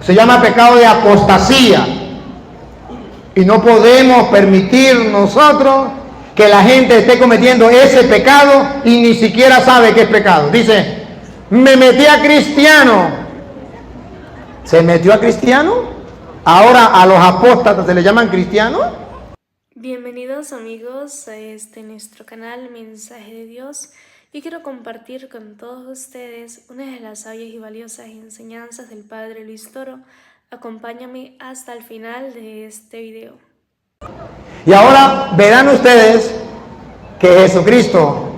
Se llama pecado de apostasía. Y no podemos permitir nosotros que la gente esté cometiendo ese pecado y ni siquiera sabe que es pecado. Dice, me metí a cristiano. ¿Se metió a cristiano? Ahora a los apóstatas se le llaman cristianos. Bienvenidos amigos a nuestro canal Mensaje de Dios, y quiero compartir con todos ustedes una de las sabias y valiosas enseñanzas del Padre Luis Toro. Acompáñame hasta el final de este video. Y ahora verán ustedes que Jesucristo,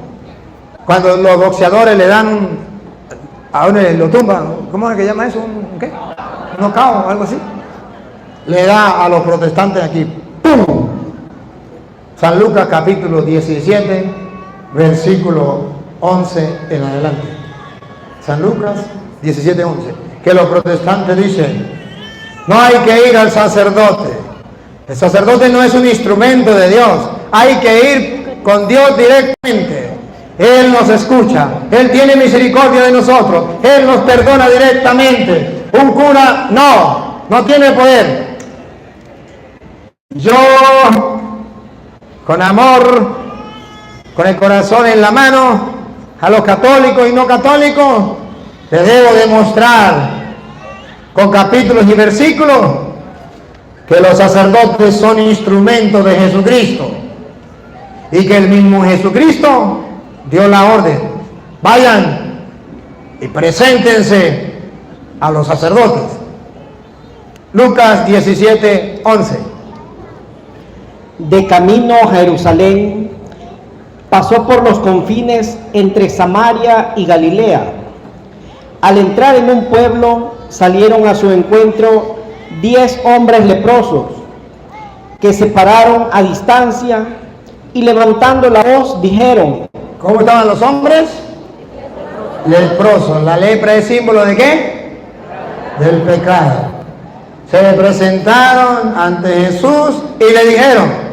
cuando los boxeadores le dan a uno lo tumban, ¿cómo es que llama eso? ¿Un qué? ¿Un knockout o algo así? Le da a los protestantes aquí, ¡pum! San Lucas capítulo 17, versículo 11 en adelante. San Lucas 17, 11. Que los protestantes dicen, no hay que ir al sacerdote. El sacerdote no es un instrumento de Dios. Hay que ir con Dios directamente. Él nos escucha. Él tiene misericordia de nosotros. Él nos perdona directamente. Un cura no tiene poder. Yo, con amor, con el corazón en la mano, a los católicos y no católicos, les debo demostrar con capítulos y versículos que los sacerdotes son instrumentos de Jesucristo y que el mismo Jesucristo dio la orden: vayan y preséntense a los sacerdotes. Lucas 17, 11. De camino a Jerusalén, pasó por los confines entre Samaria y Galilea. Al entrar en un pueblo, salieron a su encuentro 10 hombres leprosos, que se pararon a distancia y levantando la voz dijeron: ¿Cómo estaban los hombres? Leprosos. ¿La lepra es símbolo de qué? Del pecado. Se le presentaron ante Jesús y le dijeron: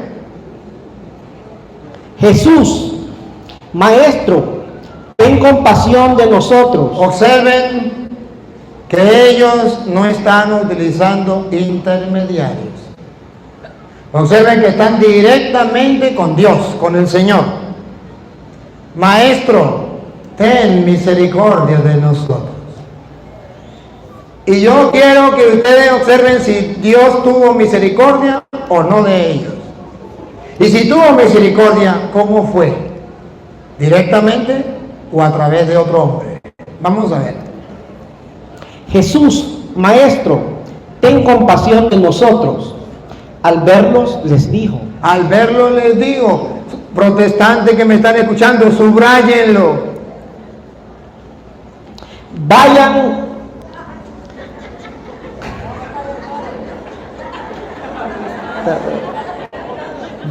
Jesús, Maestro, ten compasión de nosotros. Observen que ellos no están utilizando intermediarios. Observen que están directamente con Dios, con el Señor. Maestro, ten misericordia de nosotros. Y yo quiero que ustedes observen si Dios tuvo misericordia o no de ellos. Y si tuvo misericordia, ¿cómo fue? ¿Directamente o a través de otro hombre? Vamos a ver. Jesús, Maestro, ten compasión de nosotros. Al verlos les dijo. Al verlo les digo, protestantes que me están escuchando, subrayenlo.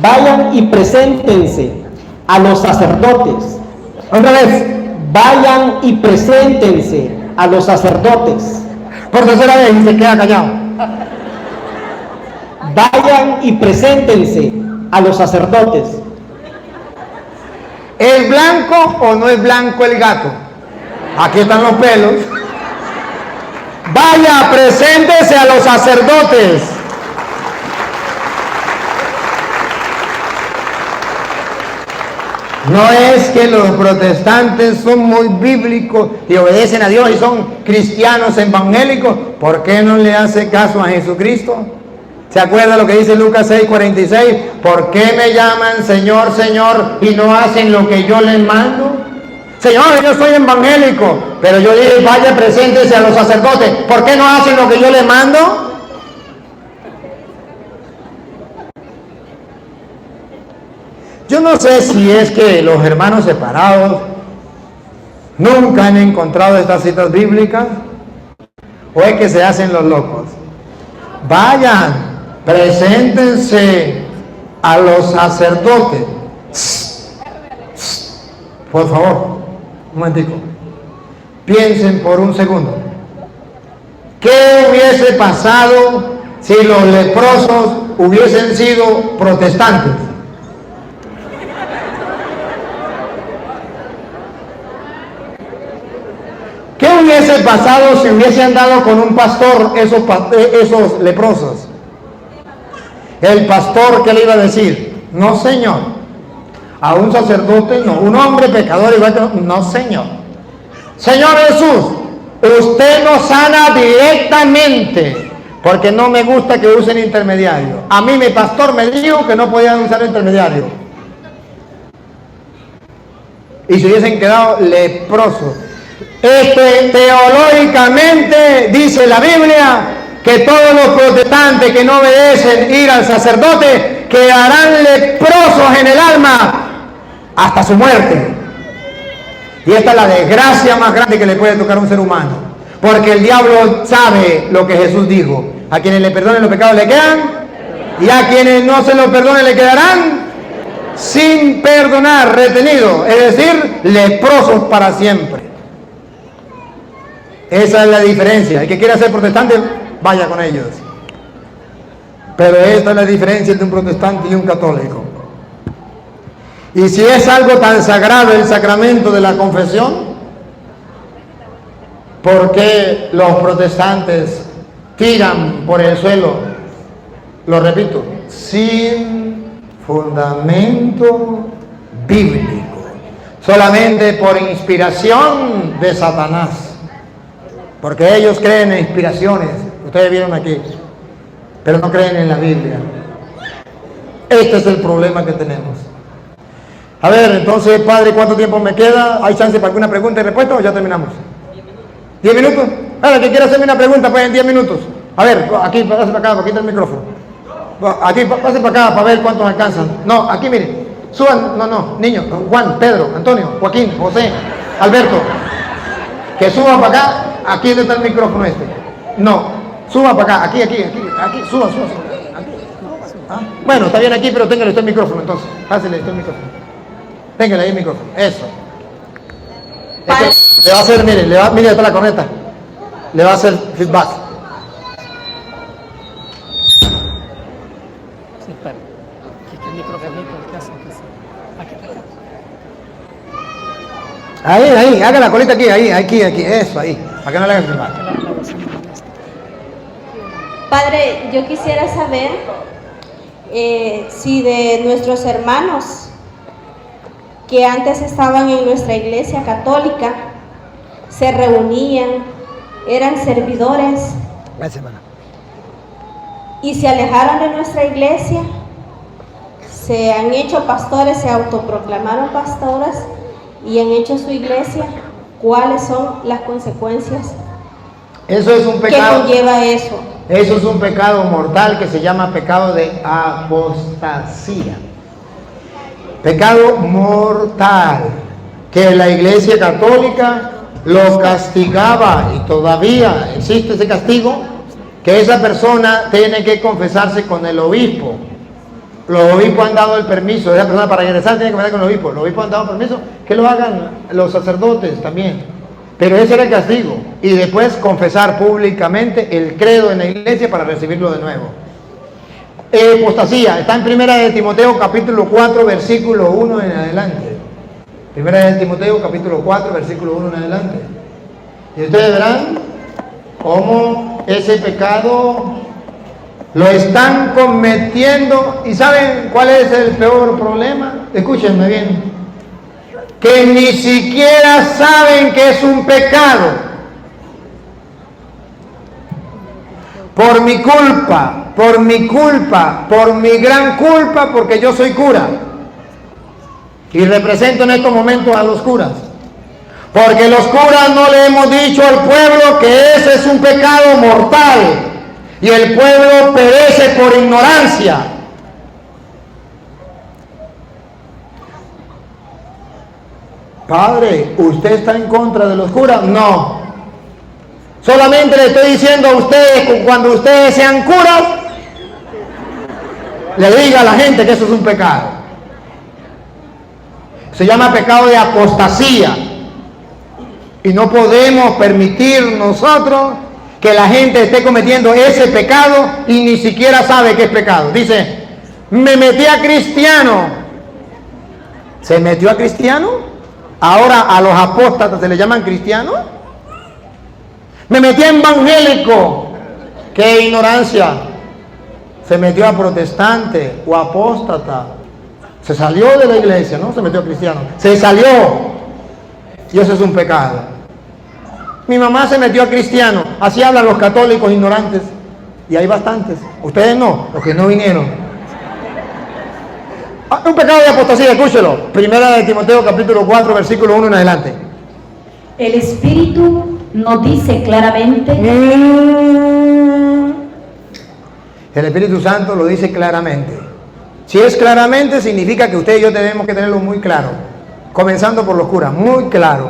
Vayan y preséntense a los sacerdotes. Otra vez. Vayan y preséntense a los sacerdotes. Por tercera vez y se queda callado. Vayan y preséntense a los sacerdotes. ¿Es blanco o no es blanco el gato? Aquí están los pelos. Vaya, preséntese a los sacerdotes. No es que los protestantes son muy bíblicos y obedecen a Dios y son cristianos evangélicos. ¿Por qué no le hace caso a Jesucristo? ¿Se acuerda lo que dice Lucas 6:46? ¿Por qué me llaman Señor, Señor y no hacen lo que yo les mando? Señor, yo soy evangélico, pero yo dije, vaya, preséntese a los sacerdotes. ¿Por qué no hacen lo que yo les mando? Yo no sé si es que los hermanos separados nunca han encontrado estas citas bíblicas o es que se hacen los locos. Vayan, preséntense a los sacerdotes. Por favor, un momentico. Piensen por un segundo. ¿Qué hubiese pasado si los leprosos hubiesen sido protestantes? ¿Qué hubiese pasado si hubiese andado con un pastor esos leprosos? El pastor, ¿qué le iba a decir? No, señor. A un sacerdote, no. Un hombre pecador igual que no, señor. Señor Jesús, usted nos sana directamente, porque no me gusta que usen intermediario. A mí mi pastor me dijo que no podían usar intermediario. Y se hubiesen quedado leprosos. Teológicamente dice la Biblia que todos los protestantes que no obedecen ir al sacerdote quedarán leprosos en el alma hasta su muerte. Y esta es la desgracia más grande que le puede tocar a un ser humano, porque el diablo sabe lo que Jesús dijo: a quienes le perdonen los pecados le quedan, y a quienes no se los perdonen le quedarán sin perdonar, retenidos, es decir, leprosos para siempre. Esa es la diferencia. El que quiera ser protestante, vaya con ellos. Pero esta es la diferencia entre un protestante y un católico. Y si es algo tan sagrado el sacramento de la confesión, ¿por qué los protestantes tiran por el suelo? Lo repito, sin fundamento bíblico, solamente por inspiración de Satanás, porque ellos creen en inspiraciones, ustedes vieron aquí, pero no creen en la Biblia. Este es el problema que tenemos. A ver, entonces, padre, ¿cuánto tiempo me queda? ¿Hay chance para alguna pregunta y respuesta o ya terminamos? 10 minutos. Ahora, que quiera hacerme una pregunta, pues en 10 minutos. A ver, aquí, pase para acá, para quitar el micrófono. Aquí, pase para acá, para ver cuántos alcanzan. No, aquí, miren. Suban, no, niños, Juan, Pedro, Antonio, Joaquín, José, Alberto. Que suban para acá, aquí está el micrófono este. No, suban para acá, aquí, suban. Aquí. ¿Ah? Bueno, está bien aquí, pero téngale usted el micrófono entonces. Pásele usted el micrófono. Téngale ahí el micrófono, eso. Le va a hacer, mire, está la corneta. Le va a hacer feedback. Ahí, haga la colita aquí, eso, ahí. Para que no le hagan feedback. Padre, yo quisiera saber si de nuestros hermanos que antes estaban en nuestra iglesia católica, se reunían, eran servidores. Gracias, hermana. Y se alejaron de nuestra iglesia, se han hecho pastores, se autoproclamaron pastores y han hecho su iglesia. ¿Cuáles son las consecuencias? Eso es un pecado. ¿Qué conlleva eso? Eso es un pecado mortal que se llama pecado de apostasía. Pecado mortal, que la Iglesia Católica lo castigaba, y todavía existe ese castigo, que esa persona tiene que confesarse con el obispo. Los obispos han dado el permiso, esa persona para regresar tiene que confesar con el obispo. Los obispos han dado permiso, que lo hagan los sacerdotes también. Pero ese era el castigo. Y después confesar públicamente el credo en la iglesia para recibirlo de nuevo. Apostasía, está en Primera de Timoteo capítulo 4 versículo 1 en adelante. Primera de Timoteo capítulo 4 versículo 1 en adelante. Y ustedes verán cómo ese pecado lo están cometiendo. ¿Y saben cuál es el peor problema? Escúchenme bien. Que ni siquiera saben que es un pecado. Por mi culpa, por mi gran culpa, porque yo soy cura. Y represento en estos momentos a los curas. Porque los curas no le hemos dicho al pueblo que ese es un pecado mortal. Y el pueblo perece por ignorancia. Padre, ¿usted está en contra de los curas? No. Solamente le estoy diciendo a ustedes que cuando ustedes sean curas, le diga a la gente que eso es un pecado. Se llama pecado de apostasía. Y no podemos permitir nosotros que la gente esté cometiendo ese pecado y ni siquiera sabe que es pecado. Dice, me metí a cristiano. ¿Se metió a cristiano? Ahora a los apóstatas se les llaman cristianos. Me metí a evangélico. ¡Qué ignorancia! Se metió a protestante o apóstata. Se salió de la iglesia, no se metió a cristiano. Se salió. Y eso es un pecado. Mi mamá se metió a cristiano. Así hablan los católicos ignorantes. Y hay bastantes. Ustedes no, los que no vinieron. Un pecado de apostasía, escúchelo. Primera de Timoteo capítulo 4, versículo 1 en adelante. El Espíritu nos dice claramente. El Espíritu Santo lo dice claramente. Si es claramente, significa que usted y yo tenemos que tenerlo muy claro. Comenzando por los curas, muy claro.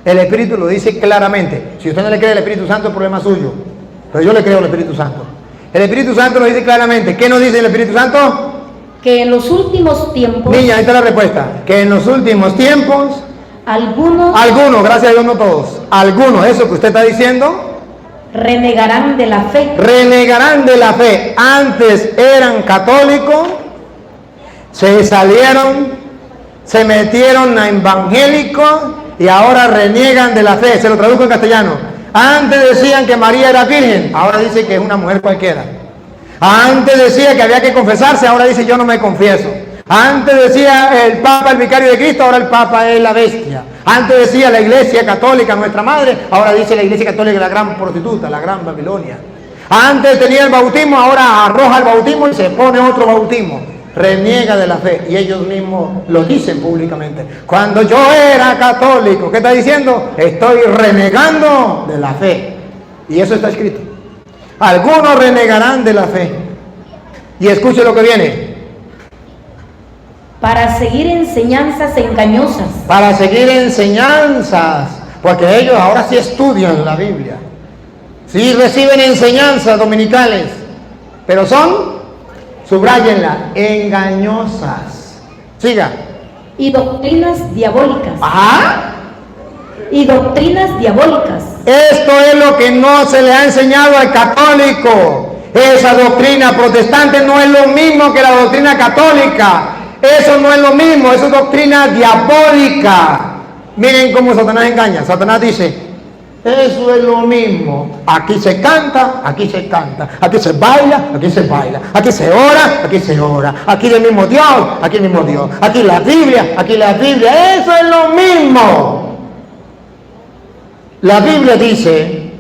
El Espíritu lo dice claramente. Si usted no le cree al Espíritu Santo, es problema suyo. Pero yo le creo al Espíritu Santo. El Espíritu Santo lo dice claramente. ¿Qué nos dice el Espíritu Santo? Que en los últimos tiempos. Niña, ahí está la respuesta. Que en los últimos tiempos. Algunos, gracias a Dios no todos. Algunos, eso que usted está diciendo. Renegarán de la fe. Renegarán de la fe. Antes eran católicos. Se salieron. Se metieron a evangélicos. Y ahora reniegan de la fe. Se lo traduzco en castellano. Antes decían que María era virgen, ahora dice que es una mujer cualquiera. Antes decía que había que confesarse, ahora dice yo no me confieso. Antes decía el Papa el vicario de Cristo, ahora el Papa es la bestia. Antes decía la Iglesia Católica, nuestra madre, ahora dice la Iglesia Católica la gran prostituta, la gran Babilonia. Antes tenía el bautismo, ahora arroja el bautismo y se pone otro bautismo. Reniega de la fe, y ellos mismos lo dicen públicamente. Cuando yo era católico, ¿qué está diciendo? Estoy renegando de la fe. Y eso está escrito. Algunos renegarán de la fe. Y escuche lo que viene. Para seguir enseñanzas engañosas. Para seguir enseñanzas, porque ellos ahora sí estudian la Biblia. Sí reciben enseñanzas dominicales, pero son, subráyenla, engañosas. Siga. Y doctrinas diabólicas. Ajá. Y doctrinas diabólicas. Esto es lo que no se le ha enseñado al católico. Esa doctrina protestante no es lo mismo que la doctrina católica. Eso no es lo mismo, eso es doctrina diabólica. Miren cómo Satanás engaña. Satanás dice, eso es lo mismo. Aquí se canta, aquí se canta. Aquí se baila, aquí se baila. Aquí se ora, aquí se ora. Aquí el mismo Dios, aquí el mismo Dios. Aquí la Biblia, aquí la Biblia. Eso es lo mismo. La Biblia dice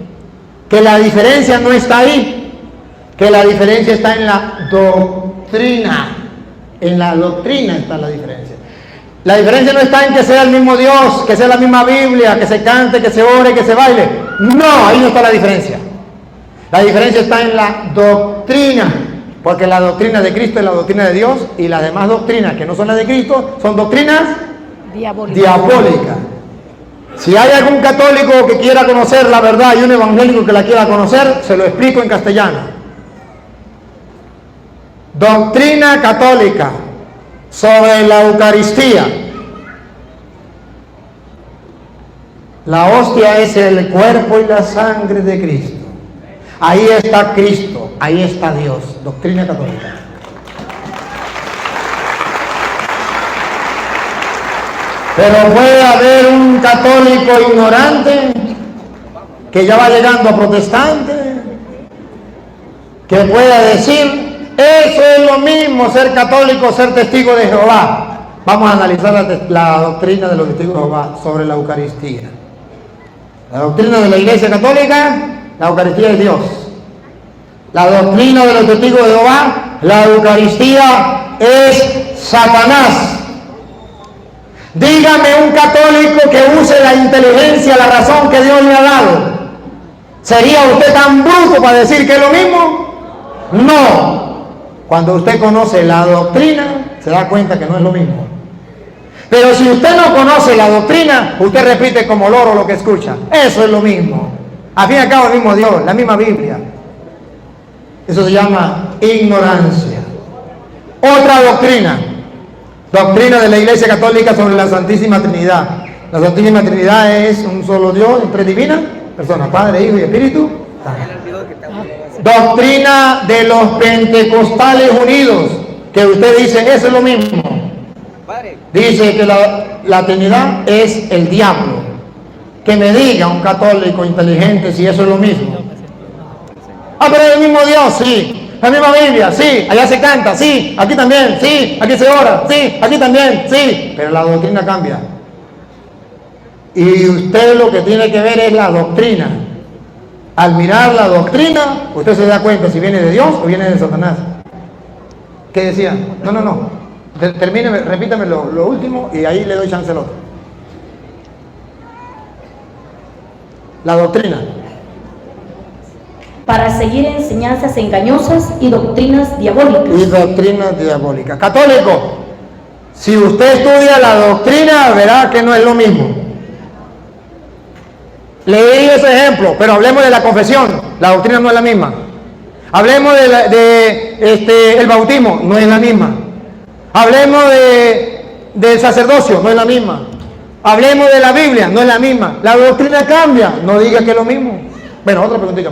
que la diferencia no está ahí. Que la diferencia está en la doctrina. En la doctrina está la diferencia. La diferencia no está en que sea el mismo Dios, que sea la misma Biblia, que se cante, que se ore, que se baile. No, ahí no está la diferencia. La diferencia está en la doctrina, porque la doctrina de Cristo es la doctrina de Dios, y las demás doctrinas que no son las de Cristo son doctrinas diabólicas. Si hay algún católico que quiera conocer la verdad y un evangélico que la quiera conocer, se lo explico en castellano. Doctrina católica sobre la Eucaristía. La hostia es el cuerpo y la sangre de Cristo. Ahí está Cristo, ahí está Dios. Doctrina católica. Pero puede haber un católico ignorante que ya va llegando a protestante, que pueda decir, eso es lo mismo ser católico, ser testigo de Jehová. Vamos a analizar la doctrina de los testigos de Jehová sobre la Eucaristía. La doctrina de la Iglesia Católica, la Eucaristía es Dios. La doctrina de los testigos de Jehová, la Eucaristía es Satanás. Dígame un católico que use la inteligencia, la razón que Dios le ha dado. ¿Sería usted tan bruto para decir que es lo mismo? No. Cuando usted conoce la doctrina, se da cuenta que no es lo mismo. Pero si usted no conoce la doctrina, usted repite como loro lo que escucha. Eso es lo mismo. Al fin y al cabo el mismo Dios, la misma Biblia. Eso se llama ignorancia. Otra doctrina. Doctrina de la Iglesia Católica sobre la Santísima Trinidad. La Santísima Trinidad es un solo Dios, en tres divinas personas, Padre, Hijo y Espíritu. Doctrina de los Pentecostales Unidos, que usted dice, eso es lo mismo. Dice que la Trinidad es el diablo, Que me diga un católico inteligente si eso es lo mismo. Ah, pero es el mismo Dios, sí. La misma Biblia, sí. Allá se canta, sí. Aquí también, sí. Aquí se ora, sí. Aquí también, sí. Pero la doctrina cambia. Y usted lo que tiene que ver es la doctrina. Al mirar la doctrina, usted se da cuenta si viene de Dios o viene de Satanás. ¿Qué decía? No. Termíneme, repítame lo último y ahí le doy chance al otro. La doctrina. Para seguir enseñanzas engañosas y doctrinas diabólicas. Y doctrinas diabólicas. Católico, si usted estudia la doctrina, verá que no es lo mismo. Leí ese ejemplo, pero hablemos de la confesión. La doctrina no es la misma. Hablemos el bautismo, no es la misma. Hablemos del sacerdocio, no es la misma. Hablemos de la Biblia, no es la misma. La doctrina cambia, no diga que es lo mismo. Bueno, otra preguntita.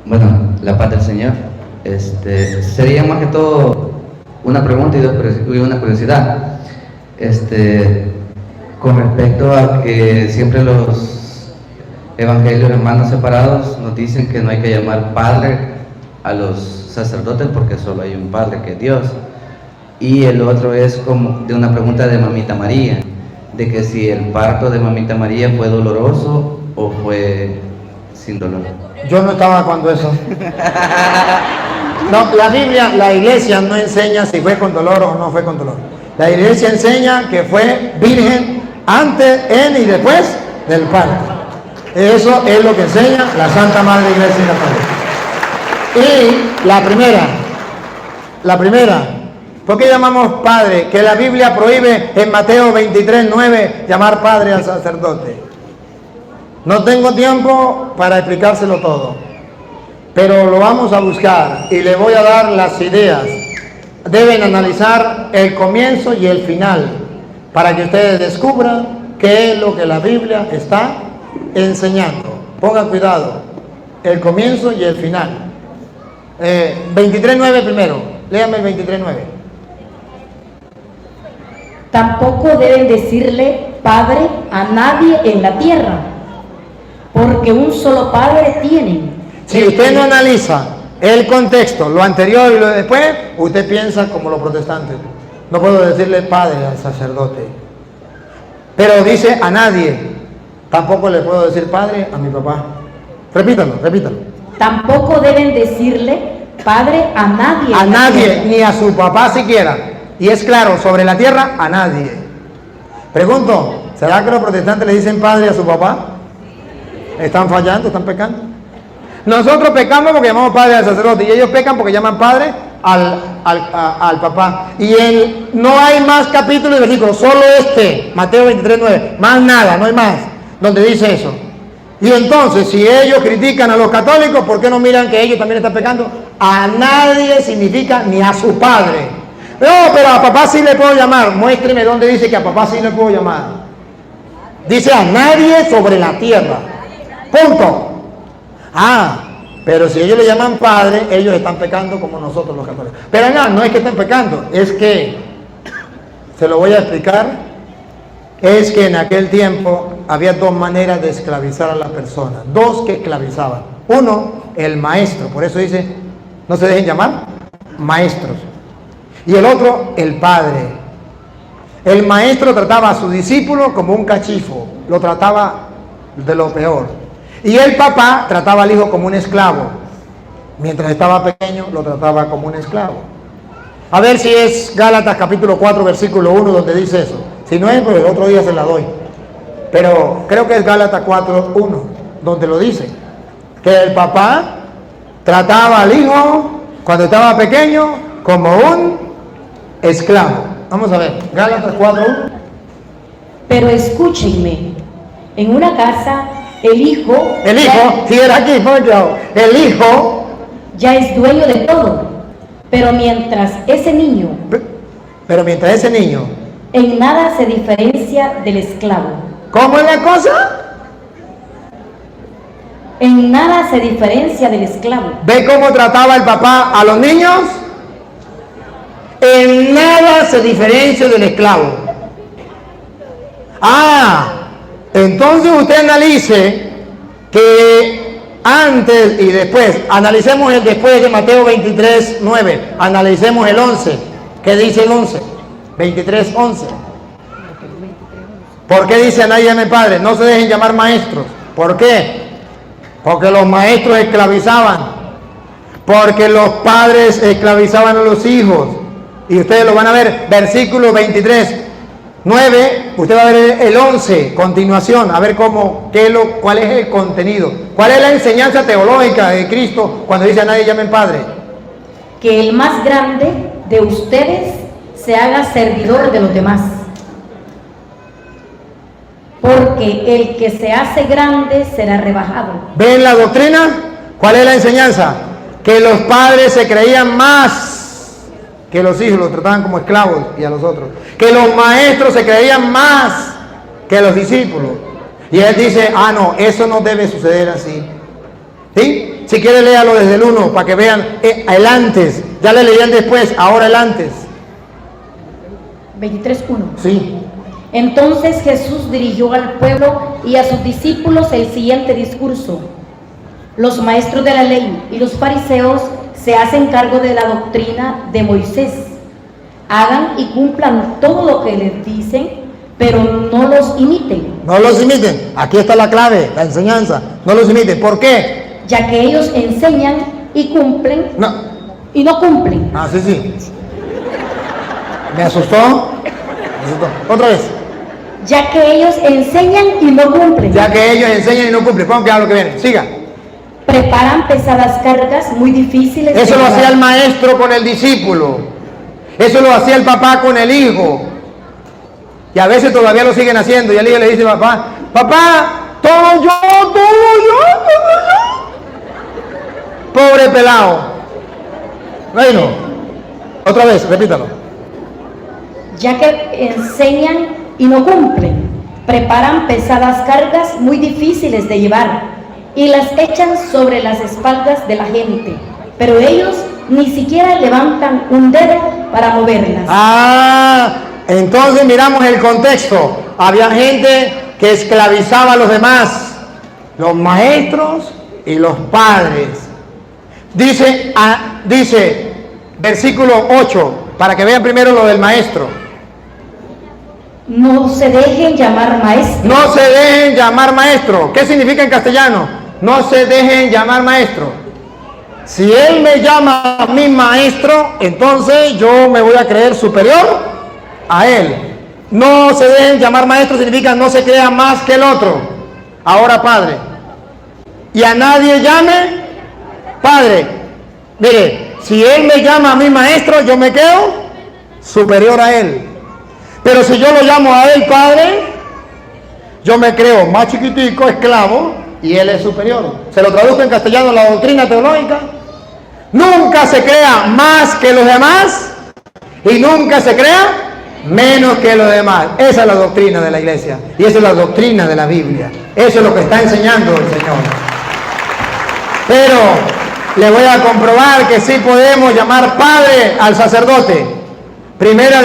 Bueno, la paz del Señor. Sería más que todo una pregunta y una curiosidad. Con respecto a que siempre los evangelios hermanos separados nos dicen que no hay que llamar padre a los sacerdotes porque solo hay un padre que es Dios. Y el otro es como de una pregunta de Mamita María, de que si el parto de Mamita María fue doloroso o fue sin dolor. Yo no estaba cuando eso. No, la Biblia, la iglesia no enseña si fue con dolor o no fue con dolor. La iglesia enseña que fue virgen antes, en y después del parto. Eso es lo que enseña la Santa Madre Iglesia Católica. Y la primera, ¿por qué llamamos padre? Que la Biblia prohíbe en Mateo 23:9 llamar padre al sacerdote. No tengo tiempo para explicárselo todo, pero lo vamos a buscar y le voy a dar las ideas. Deben analizar el comienzo y el final para que ustedes descubran qué es lo que la Biblia está enseñando. Pongan cuidado, el comienzo y el final. 23:9 primero, léame el 23:9. Tampoco deben decirle padre a nadie en la tierra, porque un solo padre tienen. Si usted no analiza el contexto, lo anterior y lo de después, usted piensa como los protestantes. No puedo decirle padre al sacerdote, pero dice a nadie. Tampoco le puedo decir padre a mi papá. Repítalo. Tampoco deben decirle padre a nadie. A nadie, ni a su papá siquiera. Y es claro, sobre la tierra, a nadie. Pregunto, ¿será que los protestantes le dicen padre a su papá? ¿Están fallando? ¿Están pecando? Nosotros pecamos porque llamamos padre al sacerdote y ellos pecan porque llaman padre al papá. Y no hay más capítulos y versículos, solo Mateo 23:9, más nada, no hay más, donde dice eso. Y entonces, si ellos critican a los católicos, ¿por qué no miran que ellos también están pecando? A nadie significa ni a su padre. No, pero a papá sí le puedo llamar. Muéstreme dónde dice que a papá sí le puedo llamar. Dice a nadie sobre la tierra. Punto. Pero si ellos le llaman padre, ellos están pecando como nosotros los católicos. Pero no es que estén pecando, es que, se lo voy a explicar, es que en aquel tiempo había dos maneras de esclavizar a las personas, dos que esclavizaban. Uno, el maestro, por eso dice, no se dejen llamar maestros. Y el otro, el padre. El maestro trataba a su discípulo como un cachifo, lo trataba de lo peor. Y el papá trataba al hijo como un esclavo. Mientras estaba pequeño, lo trataba como un esclavo. A ver si es Gálatas capítulo 4, versículo 1, donde dice eso. Si no es, pues el otro día se la doy. Pero creo que es Gálatas 4, 1, donde lo dice. Que el papá trataba al hijo, cuando estaba pequeño, como un esclavo. Vamos a ver, Gálatas 4, 1. Pero escúchenme, en una casa el hijo, si era aquí, el hijo ya es dueño de todo, pero mientras ese niño en nada se diferencia del esclavo. ¿Cómo es la cosa? En nada se diferencia del esclavo. ¿Ve cómo trataba el papá a los niños? En nada se diferencia del esclavo. Entonces usted analice que antes y después, analicemos el después de Mateo 23, 9, analicemos el 11, ¿qué dice el 11? 23, 11. ¿Por qué dice a nadie llame padre? No se dejen llamar maestros. ¿Por qué? Porque los maestros esclavizaban. Porque los padres esclavizaban a los hijos. Y ustedes lo van a ver, versículo 23, 9, usted va a ver el 11, continuación, a ver cuál es el contenido. ¿Cuál es la enseñanza teológica de Cristo cuando dice a nadie llamen padre? Que el más grande de ustedes se haga servidor de los demás. Porque el que se hace grande será rebajado. ¿Ven la doctrina? ¿Cuál es la enseñanza? Que los padres se creían más que los hijos, los trataban como esclavos y a los otros. Que los maestros se creían más que los discípulos. Y él dice, no, eso no debe suceder así. ¿Sí? Si quiere léalo desde el 1 para que vean el antes. Ya le leí el después, ahora el antes. 23:1. Sí. Entonces Jesús dirigió al pueblo y a sus discípulos el siguiente discurso. Los maestros de la ley y los fariseos se hacen cargo de la doctrina de Moisés. Hagan y cumplan todo lo que les dicen, pero no los imiten. No los imiten. Aquí está la clave, la enseñanza. No los imiten. ¿Por qué? Ya que ellos enseñan y cumplen y no cumplen. Sí. ¿Me asustó? Otra vez. Ya que ellos enseñan y no cumplen. Ya que ellos enseñan y no cumplen. ¿Cómo que hablo que viene? Siga. Preparan pesadas cargas muy difíciles. Eso lo hacía el maestro con el discípulo. Eso lo hacía el papá con el hijo. Y a veces todavía lo siguen haciendo. Y el hijo le dice, papá, todo yo. Pobre pelado. Bueno, otra vez, repítalo. Ya que enseñan y no cumplen, preparan pesadas cargas muy difíciles de llevar y las echan sobre las espaldas de la gente, pero ellos ni siquiera levantan un dedo para moverlas. Entonces miramos el contexto. Había gente que esclavizaba a los demás, los maestros y los padres. Dice versículo 8, para que vean primero lo del maestro. No se dejen llamar maestro. No se dejen llamar maestro. ¿Qué significa en castellano? No se dejen llamar maestro. Si él me llama a mí maestro, entonces yo me voy a creer superior a él. No se dejen llamar maestro significa no se crea más que el otro. Ahora padre. Y a nadie llame padre. Mire, si él me llama a mí maestro, yo me quedo superior a él. Pero si yo lo llamo a él padre, yo me creo más chiquitico, esclavo, y él es superior. Se lo traduzco en castellano la doctrina teológica. Nunca se crea más que los demás y nunca se crea menos que los demás. Esa es la doctrina de la iglesia y esa es la doctrina de la Biblia. Eso es lo que está enseñando el Señor. Pero le voy a comprobar que sí podemos llamar padre al sacerdote. Primera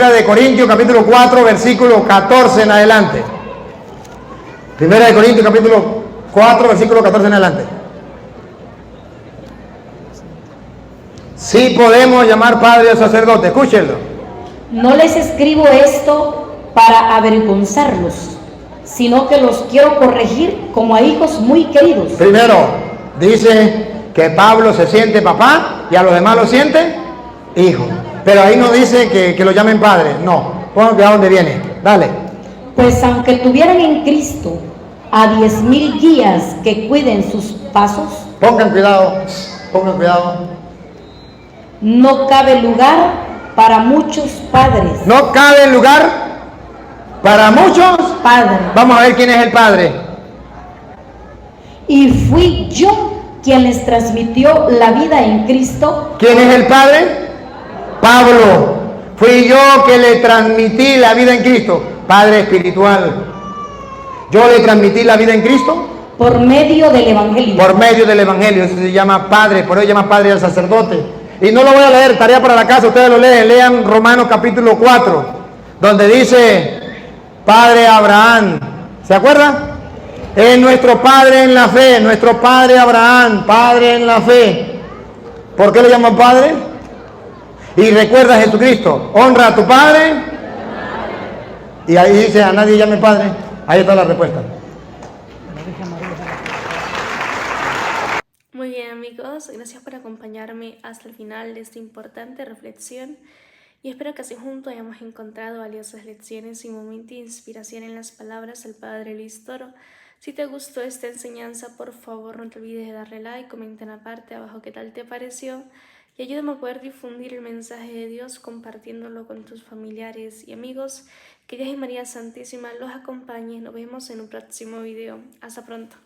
de Corintios capítulo 4 versículo 14 en adelante. Primera de Corintios capítulo 4 versículo 14 en adelante. Sí podemos llamar padre al sacerdote, escúchenlo. No les escribo esto para avergonzarlos, sino que los quiero corregir como a hijos muy queridos. Primero, dice que Pablo se siente papá y a los demás lo siente hijo. Pero ahí no dice que lo llamen padre, no. Pongan cuidado dónde viene, dale. Pues aunque tuvieran en Cristo a 10,000 guías que cuiden sus pasos, pongan cuidado. No cabe lugar para muchos padres. No cabe lugar para muchos padres. Vamos a ver quién es el padre. Y fui yo quien les transmitió la vida en Cristo. ¿Quién es el padre? Pablo. Fui yo que le transmití la vida en Cristo. Padre espiritual. Yo le transmití la vida en Cristo. Por medio del Evangelio. Por medio del Evangelio. Eso se llama padre. Por eso se llama padre al sacerdote. Y no lo voy a leer, tarea para la casa, ustedes lo leen. Lean Romanos capítulo 4, donde dice, Padre Abraham. ¿Se acuerdan? Es nuestro Padre en la fe, nuestro Padre Abraham, Padre en la fe. ¿Por qué le llaman Padre? Y recuerda a Jesucristo, honra a tu Padre. Y ahí dice, a nadie llame Padre. Ahí está la respuesta. Muy bien amigos, gracias por acompañarme hasta el final de esta importante reflexión y espero que así juntos hayamos encontrado valiosas lecciones y momentos de inspiración en las palabras del Padre Luis Toro. Si te gustó esta enseñanza, por favor no te olvides de darle like, comenta en la parte de abajo qué tal te pareció y ayúdame a poder difundir el mensaje de Dios compartiéndolo con tus familiares y amigos. Que Dios y María Santísima los acompañe. Nos vemos en un próximo video. Hasta pronto.